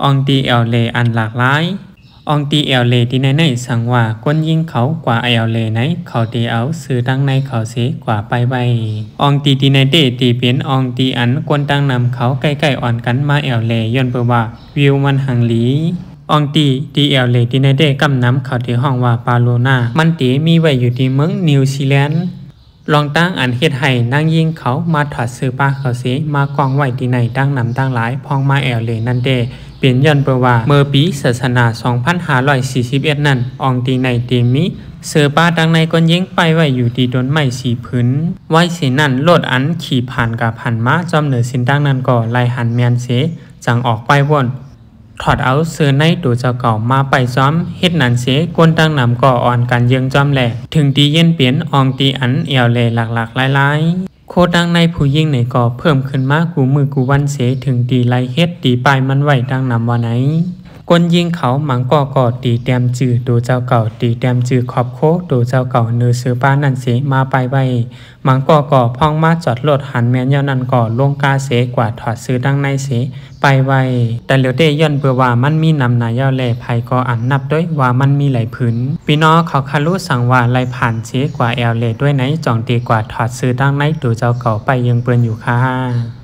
อองตีเอลเลอันหลากหลายอองตีเอลเลที่ในสังว่าก้นยิงเขากว่าเอลเลไหนเขาตีเอาซื้อตั้งในเขาเสกว่าไปใบอองตีที่ในเดตีเป็นอองตีอันกวนตั้งนำเขาใกล้ๆอ่อนกันมาเอลเลย้อนเปว่าวิวมันหังหลีอองตีดีเอลเลที่ในเดกำน้ำเขาที่ห้องว่าปาโลนามันตีมีไว้อยู่ที่เมืองนิวซีแลนด์ลองตั้งอันเฮ็ดให้นั่งยิงเขามาถอดซื้อป้าเขาเสมากองไว้ที่ในตั้งนำตั้งหลายพองมาเอลเลนั่นเดเปลี่ยนย้อนเปว่าเมื่อปีศาสนา2541นั่นอองตีในตีมีเสือป้าดังในก้นยิงไปไว้อยู่ที่ต้นไม้สีพื้นไว้สีนั่นโลดอันขี่ผ่านกับผ่านม้าจอมเหนือสินดังนั้นก็ไล่หันเมียนเสจังออกไปวนถอดเอาเสือในตัวเจ้าเก่ามาไปซ้อมเฮ็ดนันเสกวนตั้งนำก่ออ่อนกันเยืองจอมแหลกถึงตีเย็นเปลี่ยนอองตีอันเอวเลหลักๆหลายๆโคดังในผู้ยิ่งในก่อเพิ่มขึ้นมากกูมือกูวันเสถึงตีไลเฮ็ดตีปลายมันไหวดังนำว่าไหนกนยิงเขาหมังก่อตีแต้มจือตัวเจ้าเก่าตีแต้มจือขอบโคตัวเจ้าเก่าเนื้อเสือป้านั่นเสมาไปไว้หมังก่อพองมาจอดรถหันแมนยานั่นก่อลงกาเสกว่าถอดซื้อดังในเสไปไว้แต่เหลียวเตย่อนเบื่อว่ามันมีนำนายเย้าแหล่ภัยก่ออันนับด้วยว่ามันมีหลายผืนพี่น้องเขาคารุสั่งว่าไล่ผ่านเสกว่าแอลเลด้วยไหนจ่องตีกว่าถอดซื้อดังในตัวเจ้าเก่าไปยังเปื้อนอยู่ค่ะ